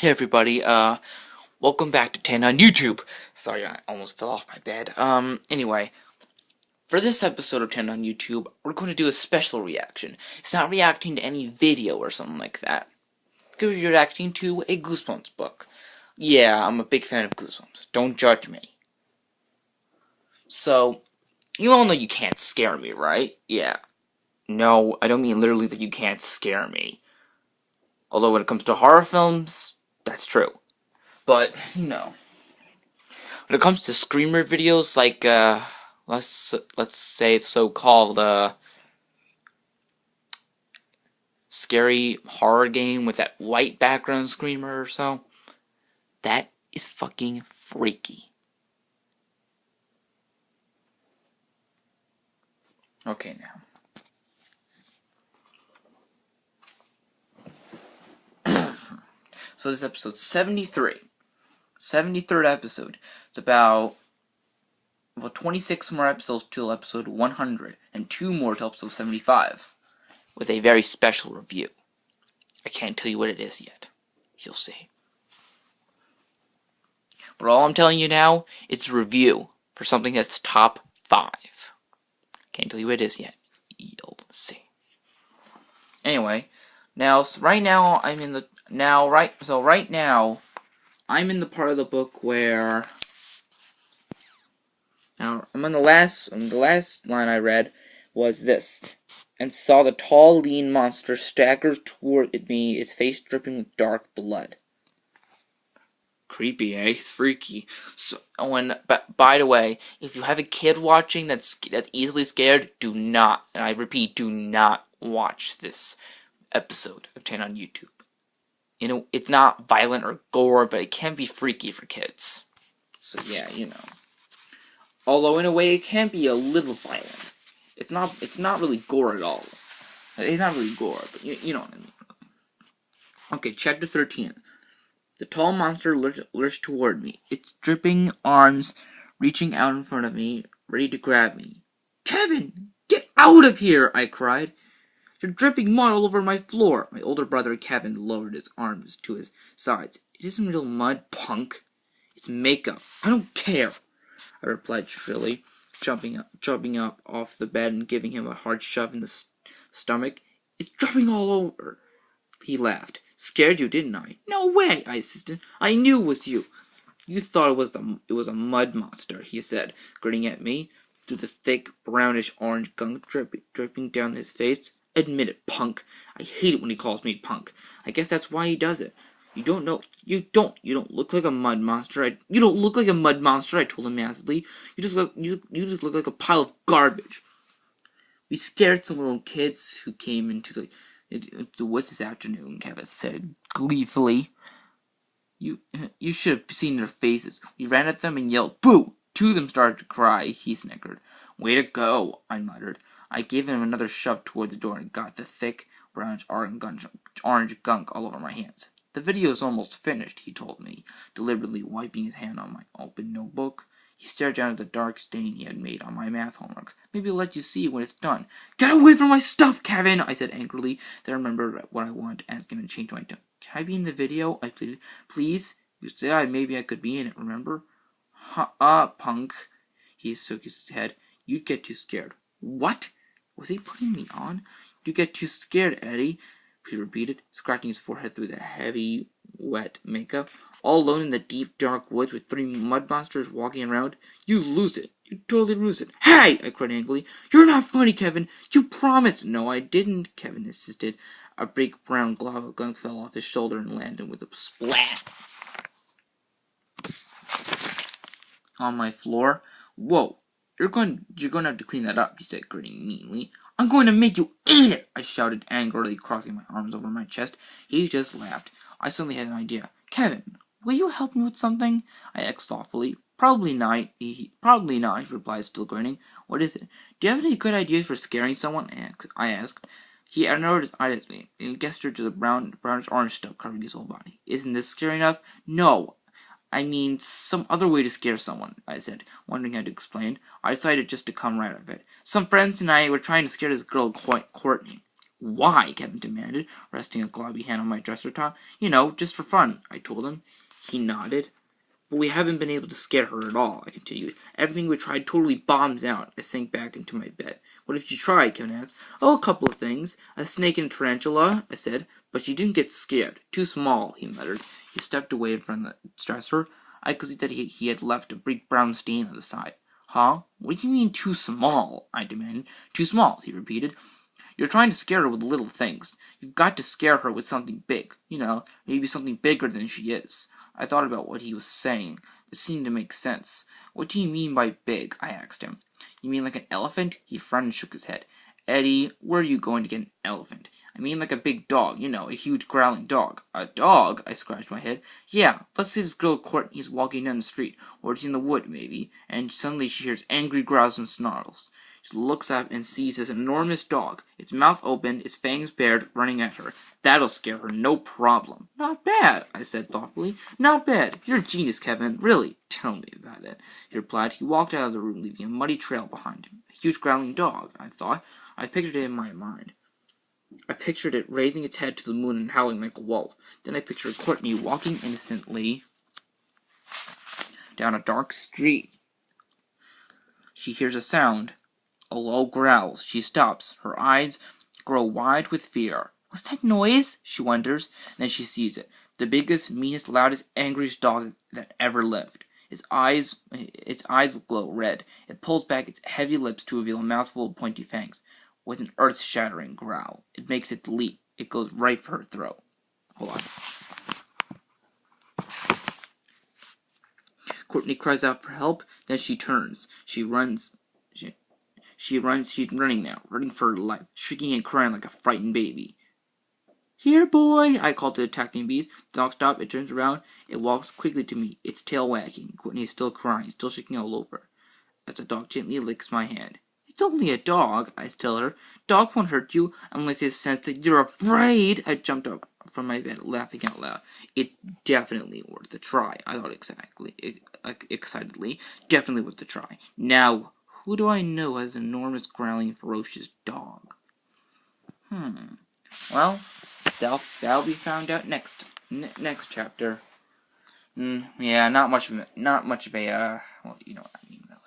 Hey everybody, welcome back to 10 on YouTube. Sorry, I almost fell off my bed. Anyway, for this episode of 10 on YouTube, we're going to do a special reaction. It's not reacting to any video or something like that. We're reacting to a Goosebumps book. Yeah, I'm a big fan of Goosebumps. Don't judge me. So, you all know you can't scare me, right? Yeah. No, I don't mean literally that you can't scare me. Although when it comes to horror films, that's true. But, when it comes to screamer videos, like, let's say so-called, scary horror game with that white background screamer or so, that is fucking freaky. Okay, now. So this is episode 73. 73rd episode. It's about 26 more episodes till episode 100, and 2 more till episode 75, with a very special review. I can't tell you what it is yet. You'll see. But all I'm telling you now, it's a review for something that's top 5. Can't tell you what it is yet. You'll see. Anyway, right now I'm in the part of the book where I'm on the last line I read was this: and saw the tall, lean monster stagger toward me, its face dripping with dark blood. Creepy, eh? It's freaky. So, but by the way, if you have a kid watching that's easily scared, do not, and I repeat, do not watch this episode of 10 on YouTube. You know, it's not violent or gore, but it can be freaky for kids. So yeah, Although in a way it can be a little violent. It's not really gore at all. It's not really gore, but you know what I mean. Okay, chapter 13. The tall monster lurched toward me, its dripping arms reaching out in front of me, ready to grab me. "Kevin, get out of here!" I cried. "You're dripping mud all over my floor." My older brother Kevin lowered his arms to his sides. "It isn't real mud, punk. It's makeup. I don't care," I replied shrilly, jumping up off the bed and giving him a hard shove in the stomach. "It's dripping all over." He laughed. "Scared you, didn't I?" "No way," I insisted. "I knew it was you." "You thought it was a mud monster," he said, grinning at me through the thick, brownish-orange gunk dripping down his face. "Admit it, punk. I hate it when he calls me punk. I guess that's why he does it. You don't look like a mud monster. You don't look like a mud monster," I told him acidly. You just look like a pile of garbage." "We scared some little kids who came into the woods this afternoon," Kevin said gleefully. You should have seen their faces. We ran at them and yelled, 'Boo!' 2 of them started to cry," he snickered. "Way to go," I muttered. I gave him another shove toward the door and got the thick, brownish orange gunk all over my hands. "The video's almost finished," he told me, deliberately wiping his hand on my open notebook. He stared down at the dark stain he had made on my math homework. "Maybe I'll let you see when it's done." "Get away from my stuff, Kevin!" I said angrily. Then I remembered what I wanted to ask him and changed my tone. "Can I be in the video?" I pleaded. "Please? You said maybe I could be in it, remember?" Punk. He shook his head. "You'd get too scared." "What? Was he putting me on?" "You get too scared, Eddie," he repeated, scratching his forehead through the heavy, wet makeup. "All alone in the deep, dark woods with 3 mud monsters walking around. You lose it. You totally lose it." "Hey!" I cried angrily. "You're not funny, Kevin. You promised." "No, I didn't," Kevin insisted. A big brown glob of gunk fell off his shoulder and landed with a splat on my floor. "Whoa. You're going to have to clean that up," he said, grinning meanly. "I'm going to make you eat it," I shouted angrily, crossing my arms over my chest. He just laughed. I suddenly had an idea. "Kevin, will you help me with something?" I asked thoughtfully. Probably not," he replied, still grinning. "What is it?" "Do you have any good ideas for scaring someone?" I asked. He narrowed his eyes at me, and gestured to the brownish-orange stuff covering his whole body. "Isn't this scary enough?" "No. I mean, some other way to scare someone," I said, wondering how to explain. I decided just to come right out of it. "Some friends and I were trying to scare this girl, Courtney." Why? Kevin demanded, resting a globby hand on my dresser top. You know, just for fun, I told him. He nodded. But we haven't been able to scare her at all, I continued. Everything we tried totally bombs out. I sank back into my bed. What did you try? Kevin asked. Oh, a couple of things. A snake and a tarantula, I said. But she didn't get scared. Too small, he muttered. He stepped away from the dresser. I could see that he had left a big brown stain on the side. Huh? What do you mean too small? I demanded. Too small, he repeated. You're trying to scare her with little things. You've got to scare her with something big. You know, maybe something bigger than she is. I thought about what he was saying. It seemed to make sense. What do you mean by big? I asked him. You mean like an elephant? He frowned and shook his head. Eddie, where are you going to get an elephant? I mean like a big dog, you know, a huge growling dog. A dog? I scratched my head. Yeah, let's say this girl Courtney is walking down the street, or she's in the wood, maybe, and suddenly she hears angry growls and snarls. She looks up and sees this enormous dog, its mouth open, its fangs bared, running at her. That'll scare her, no problem. Not bad, I said thoughtfully. Not bad. You're a genius, Kevin. Really, tell me about it, he replied. He walked out of the room, leaving a muddy trail behind him. A huge growling dog, I thought. I pictured it in my mind. I pictured it raising its head to the moon and howling like a wolf. Then I pictured Courtney walking innocently down a dark street. She hears a sound. A low growl. She stops. Her eyes grow wide with fear. What's that noise? She wonders. Then she sees it. The biggest, meanest, loudest, angriest dog that ever lived. Its eyes glow red. It pulls back its heavy lips to reveal a mouthful of pointy fangs. With an earth-shattering growl. It makes it leap. It goes right for her throat. Hold on. Courtney cries out for help. Then she turns. She's running now, running for her life, shrieking and crying like a frightened baby. Here, boy, I called to the attacking beast. The dog stops, it turns around, it walks quickly to me, its tail wagging. Courtney is still crying, still shaking all over. As the dog gently licks my hand. It's only a dog, I tell her. Dog won't hurt you unless it senses that you're afraid. I jumped up from my bed, laughing out loud. It's definitely worth a try, I thought excitedly. Definitely worth a try. Now, who do I know has an enormous, growling, ferocious dog? Well, that'll be found out next chapter. Yeah, not much of a, well, you know what I mean, really.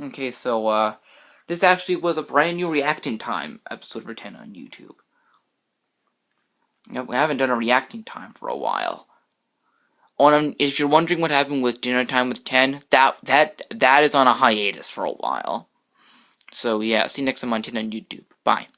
Okay, so, this actually was a brand new reacting time episode for 10 on YouTube. Yep, we haven't done a reacting time for a while. If you're wondering what happened with Dinner Time with 10, that is on a hiatus for a while. So yeah, see you next time on 10 on YouTube. Bye.